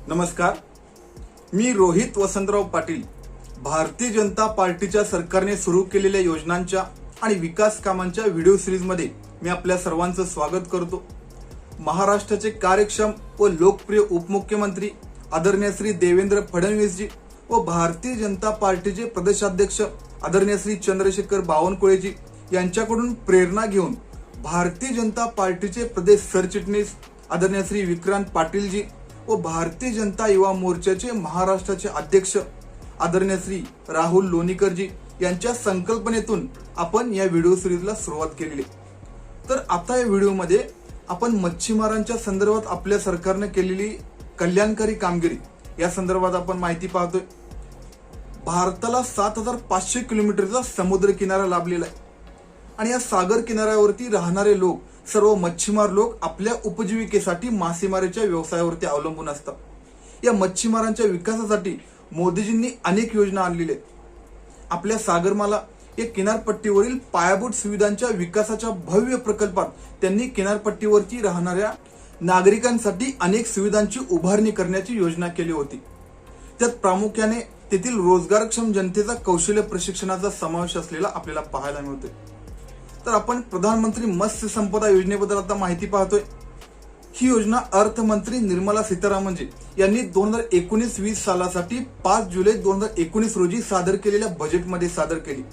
नमस्कार, मी रोहित वसंतराव पाटील. भारतीय जनता पार्टीच्या सरकारने सुरू केलेल्या योजनांच्या आणि विकास कामांच्या व्हिडिओ सिरीजमध्ये मी आपल्या सर्वांचं स्वागत करतो. महाराष्ट्राचे कार्यक्षम व लोकप्रिय उपमुख्यमंत्री आदरणीय श्री देवेंद्र फडणवीसजी व भारतीय जनता पार्टीचे प्रदेशाध्यक्ष आदरणीय श्री चंद्रशेखर बावनकुळेजी यांच्याकडून प्रेरणा घेऊन भारतीय जनता पार्टीचे प्रदेश सरचिटणीस आदरणीय श्री विक्रांत पाटीलजी व भारतीय जनता युवा मोर्चाचे महाराष्ट्राचे अध्यक्ष आदरणीय श्री राहुल लोणीकरजी यांच्या संकल्पनेतून आपण या व्हिडिओ सिरीजला सुरुवात केलेली. तर आता या व्हिडिओमध्ये आपण मच्छीमारांच्या संदर्भात आपल्या सरकारने केलेली कल्याणकारी कामगिरी या संदर्भात आपण माहिती पाहतोय. भारताला 7,500 किलोमीटरचा समुद्र किनारा लाभलेला आहे आणि या सागर किनाऱ्यावरती राहणारे लोक, सर्व मच्छीमार लोक आपल्या उपजीविकेसाठी मासेमारीच्या व्यवसायावरती अवलंबून असतात. या मच्छीमारांच्या विकासासाठी मोदीजींनी अनेक योजना आणलेल्या आहेत. आपल्या सागरमाला या किनारपट्टीवरील पायाभूत सुविधांच्या विकासाच्या भव्य प्रकल्पात त्यांनी किनारपट्टीवरती राहणाऱ्या नागरिकांसाठी अनेक सुविधांची उभारणी करण्याची योजना केली होती. त्यात प्रामुख्याने तेथील रोजगारक्षम जनतेचा कौशल्य प्रशिक्षणाचा समावेश असलेला आपल्याला पाहायला मिळतोय. तर आपण प्रधानमंत्री मत्स्य संपदा योजनेबद्दल आता माहिती पाहतोय. ही योजना अर्थमंत्री निर्मला सीतारामनजी यांनी 2019-20 सालासाठी 5 जुलै 2019 रोजी सादर केलेल्या बजेटमध्ये सादर केली.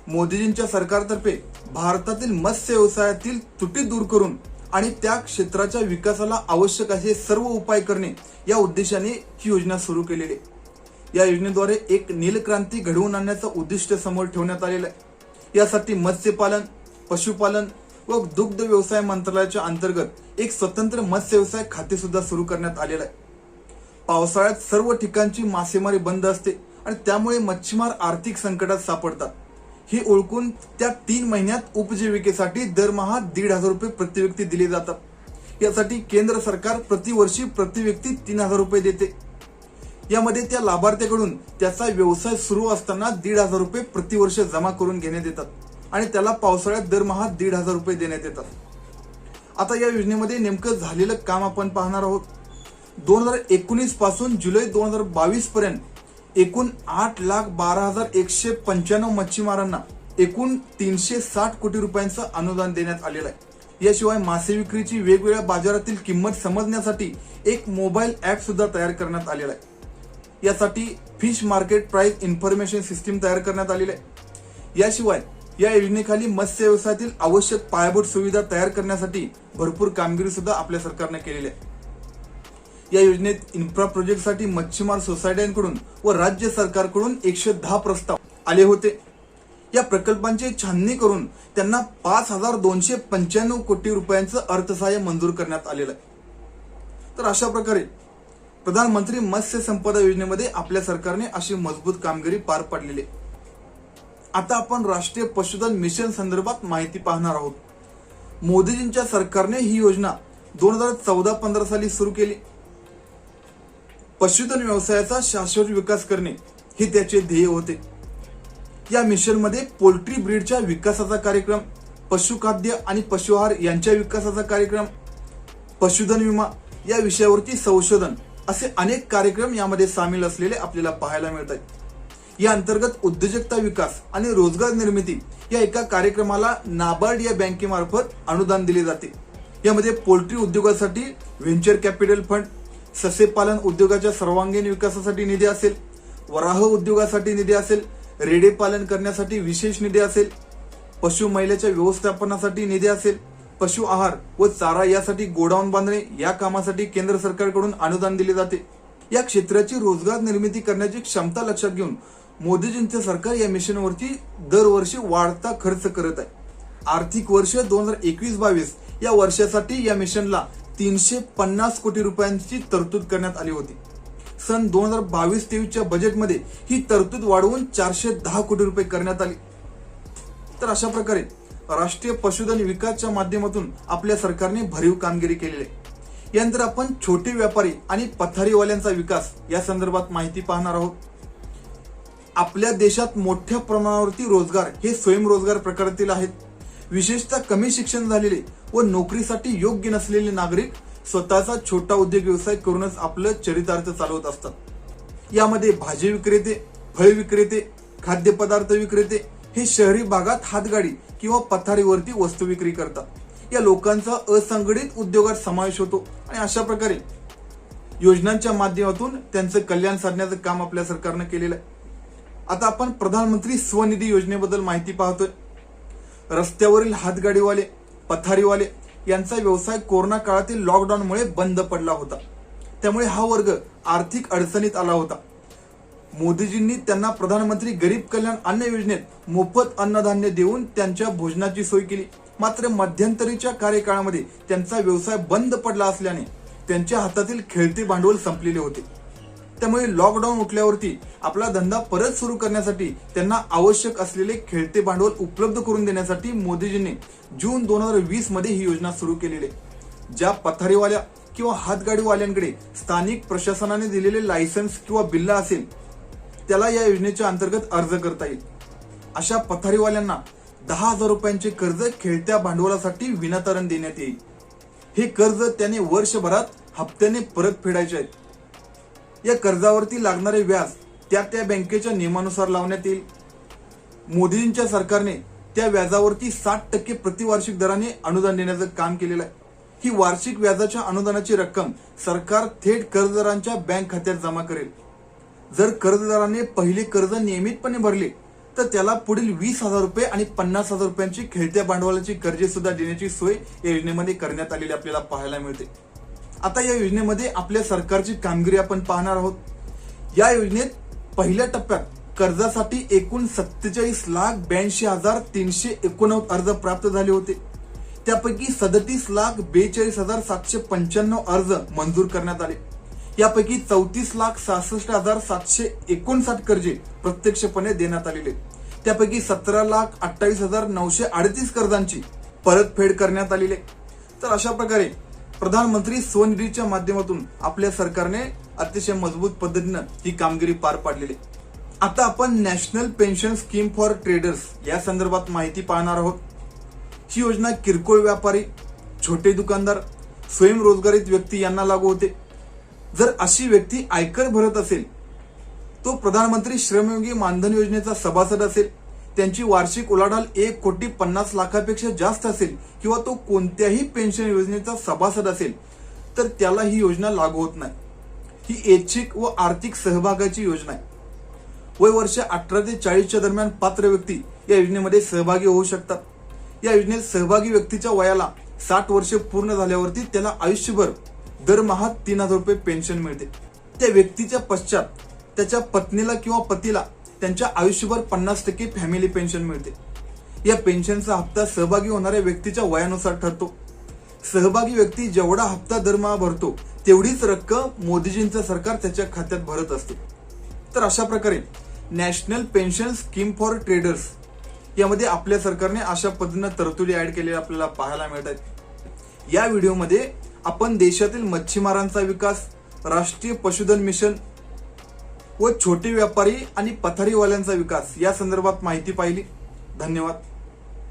मोदीजींच्या सरकारतर्फे भारतातील मत्स्य व्यवसायातील त्रुटी दूर करून आणि त्या क्षेत्राच्या विकासाला आवश्यक असे सर्व उपाय करणे या उद्देशाने ही योजना सुरू केलेली आहे. या योजनेद्वारे एक नीलक्रांती घडवून आणण्याचं उद्दिष्ट समोर ठेवण्यात आलेलं आहे. यासाठी मत्स्यपालन, पशुपालन व दुग्ध व्यवसाय मंत्रालयाच्या अंतर्गत एक स्वतंत्र मत्स्य व्यवसाय खाते सुद्धा सुरू करण्यात आलेलं आहे. पावसाळ्यात सर्व ठिकाणची मासेमारी बंद असते आणि त्यामुळे मच्छीमार आर्थिक संकटात सापडतात. ही ओळखून त्या 3 महिन्यात उपजीविकेसाठी दरमहा 1,500 रुपये प्रति व्यक्ती दिले जातात. यासाठी केंद्र सरकार प्रतिवर्षी प्रति व्यक्ती 3,000 रुपये देते. यामध्ये त्या लाभार्थ्याकडून त्याचा व्यवसाय सुरू असताना 1,500 रुपये प्रतिवर्ष जमा करून घेण्यात येतात आणि त्याला पावसाळ्यात दरमहा 1,500 रुपये देण्यात येतात. आता या योजनेमध्ये नेमकं झालेलं काम आपण पाहणार आहोत. 2019 पासून जुलै 2022 पर्यंत एकूण 8,12,195 मच्छीमारांना एकूण 360 कोटी रुपयांचं अनुदान देण्यात आलेलं आहे. याशिवाय मासे विक्रीची वेगवेगळ्या बाजारातील किंमत समजण्यासाठी एक मोबाईल ऍप सुद्धा तयार करण्यात आलेला आहे. यासाठी fish market price information system तयार करण्यात आलेली आहे. याशिवाय या योजनेखाली मत्स्य व्यवसायातील आवश्यक पायाभूत सुविधा तयार करण्यासाठी भरपूर कामगिरी सुद्धा आपल्या सरकारने केलेली आहे. या योजनेत इन्फ्रा प्रोजेक्टसाठी मच्छीमार सोसायट्यांकडून व राज्य सरकारकडून 110 प्रस्ताव आले होते. या प्रकल्पांची छाननी करून त्यांना 5,295 कोटी रुपयांचं अर्थसहाय्य मंजूर करण्यात आलेलं आहे. तर अशा प्रकारे प्रधानमंत्री मत्स्य संपदा योजनेमध्ये आपल्या सरकारने अशी मजबूत कामगिरी पार पाडलेली आहे. आता आपण राष्ट्रीय पशुधन मिशन संदर्भात माहिती पाहणार आहोत. मोदीजींच्या सरकारने ही योजना 2014-15 साली सुरू केली. पशुधन व्यवसायाचा शाश्वत विकास करणे हे त्याचे ध्येय होते. या मिशनमध्ये पोल्ट्री ब्रीडच्या विकासाचा कार्यक्रम, पशुखाद्य आणि पशुआहार यांच्या विकासाचा कार्यक्रम, पशुधन विमा या विषयावरती संशोधन असे अनेक कार्यक्रम यामध्ये सामील असलेले आपल्याला पाहायला मिळत आहेत. या अंतर्गत उद्योजकता विकास आणि रोजगार निर्मिती या एका कार्यक्रमाला नाबार्ड या बँकेमार्फत अनुदान दिले जाते. यामध्ये पोल्ट्री उद्योगासाठी व्हेंचर कॅपिटल फंड, सस्यपालन उद्योगाच्या सर्वांगीण विकासासाठी निधी असेल, वराह उद्योगासाठी निधी असेल, रेडे पालन करण्यासाठी विशेष निधी असेल, पशु मैल्याच्या व्यवस्थापनासाठी निधी असेल, पशु आहार व चारा यासाठी गोडाऊन बांधणे या कामासाठी केंद्र सरकारकडून अनुदान दिले जाते. या क्षेत्राची रोजगार निर्मिती करण्याची क्षमता लक्षात घेऊन मोदीजींचे सरकार या मिशनवरती दरवर्षी वाढता खर्च करत आहे. आर्थिक वर्ष 2021-22 या वर्षासाठी या मिशनला 350 कोटी रुपयांची तरतूद करण्यात आली होती. सन 2022-23च्या बजेटमध्ये ही तरतूद वाढवून 410 कोटी रुपये करण्यात आली. तर अशा प्रकारे राष्ट्रीय पशुधन विकासच्या माध्यमातून आपल्या सरकारने भरीव कामगिरी केलेली आहे. यानंतर आपण छोटे व्यापारी आणि पथारीवाल्यांचा विकास या संदर्भात माहिती पाहणार आहोत. आपल्या देशात मोठ्या प्रमाणावरती रोजगार हे स्वयंरोजगार प्रकारातील आहेत. विशेषतः कमी शिक्षण झालेले व नोकरीसाठी योग्य नसलेले नागरिक स्वतःचा छोटा उद्योग व्यवसाय करूनच आपलं चरितार्थ चालवत असतात। यामध्ये भाजी विक्रेते, फळ विक्रेते, खाद्यपदार्थ विक्रेते हे शहरी भागात हातगाडी किंवा पथारीवरती वस्तू विक्री करतात। या लोकांचा असंघटित उद्योगात समावेश होतो आणि अशा प्रकारे योजनांच्या माध्यमातून त्यांचं कल्याण साधण्याचं काम आपल्या सरकारनं केलेलं आहे। आता आपण प्रधानमंत्री स्वनिधी योजनेबद्दल माहिती पाहतोय। रस्त्यावरील हातगाडीवाले, पथारीवाले यांचा व्यवसाय कोरोना काळातील लॉकडाऊनमुळे बंद पडला होता, त्यामुळे हा वर्ग आर्थिक अडचणीत आला होता। मोदीजींनी त्यांना प्रधानमंत्री गरीब कल्याण अन्न योजनेत मोफत अन्नधान्य देऊन त्यांच्या भोजनाची सोय केली। मात्र मध्यंतरीच्या कार्यकाळामध्ये त्यांचा व्यवसाय बंद पडला असल्याने त्यांच्या हातातील खेळते भांडवल संपलेले होते। त्यामुळे लॉकडाऊन उठल्यावरती आपला धंदा परत सुरू करण्यासाठी त्यांना आवश्यक असलेले खेळते भांडवल उपलब्ध करून देण्यासाठी मोदीजींनी जून 2020 मध्ये ही योजना सुरू केलेली आहे। ज्या पथारीवाल्या किंवा हातगाडीवाल्यांकडे स्थानिक प्रशासनाने दिलेले लायसन्स किंवा बिल्ला असेल त्याला या योजनेच्या अंतर्गत अर्ज करता येईल। अशा पथारीवाल्यांना 10,000 रुपयांचे कर्ज खेळत्या भांडवलासाठी विनातारण देण्यात येईल। हे कर्ज त्याने वर्षभरात हप्त्याने परत फेडायचे आहेत। या कर्जावरती लागणारे व्याज त्या बँकेच्या नियमानुसार लावण्यात येईल। मोदींच्या सरकारने त्या व्याजावरती 60% प्रतिवार्षिक दराने अनुदान देण्याचं काम केलेलं आहे। ही वार्षिक व्याजाच्या अनुदानाची रक्कम सरकार थेट कर्जदारांच्या बँक खात्यात जमा करेल। जर कर्जदाराने पहिले कर्ज नियमितपणे भरले तर त्याला पुढील 20,000 रुपये आणि 50,000 रुपयांची खेळत्या भांडवलाची कर्जे सुद्धा देण्याची सोय या योजनेमध्ये करण्यात आलेली आपल्याला पाहायला मिळते। आता या योजनेमध्ये आपल्या सरकारची कामगिरी आपण पाहणार आहोत। या योजनेत पहिल्या टप्प्यात कर्जासाठी एकूण 47,82,389 अर्ज प्राप्त झाले होते। त्यापैकी 37,42,795 अर्ज मंजूर करण्यात आले। यापैकी 34,66,759 कर्जे प्रत्यक्षपणे देण्यात आलेले। त्यापैकी 17,28,938 कर्जांची परतफेड करण्यात आलेली। तर अशा प्रकारे प्रधानमंत्री स्वनिधीच्या माध्यमातून आपल्या सरकारने अतिशय मजबूत पद्धतीने ही कामगिरी पार पाडलेली। आता आपण national pension scheme for traders या संदर्भात माहिती पाहणार आहोत। ही योजना किरकोळ व्यापारी, छोटे दुकानदार, स्वयंरोजगारित व्यक्ती यांना लागू होते। जर अशी व्यक्ती आयकर भरत असेल, तो प्रधानमंत्री श्रमयोगी मानधन योजनेचा सभासद असेल, त्यांची वार्षिक उलाढाल 1,50,00,000 जास्त असेल किंवा तो कोणत्याही पेन्शन योजनेचा सभासद असेल तर त्याला ही योजना लागू होत नाही। ही ऐच्छिक व आर्थिक सहभागाची योजना आहे। वय वर्ष 18 ते 40 दरम्यान पात्र व्यक्ती या योजनेमध्ये सहभागी होऊ शकतात। या योजनेत सहभागी व्यक्तीच्या वयाला 60 वर्षे पूर्ण झाल्यावरती त्याला आयुष्यभर दरमहा 3,000 रुपये पेन्शन मिळते। त्या व्यक्तीच्या पश्चात त्याच्या पत्नीला किंवा पतीला त्यांच्या आयुष्यभर 50% फॅमिली पेन्शन मिळते। या पेन्शनचा हप्ता सहभागी होणाऱ्या व्यक्तीच्या वयानुसार ठरतो। सहभागी व्यक्ती जेवढा हप्ता दरमहा भरतो तेवढीच रक्कम मोदीजींचं सरकार त्याच्या खात्यात भरत असते। तर अशा प्रकारे national pension scheme for traders यामध्ये आपल्या सरकारने अशा पद्धतीने तरतुदी ऍड केलेल्या आपल्याला पाहायला मिळतात। या व्हिडिओमध्ये आपण देशातील मच्छीमारांचा विकास, राष्ट्रीय पशुधन मिशन व छोटे व्यापारी आणि पथारीवाल्यांचा विकास या संदर्भात माहिती पाहिली। धन्यवाद।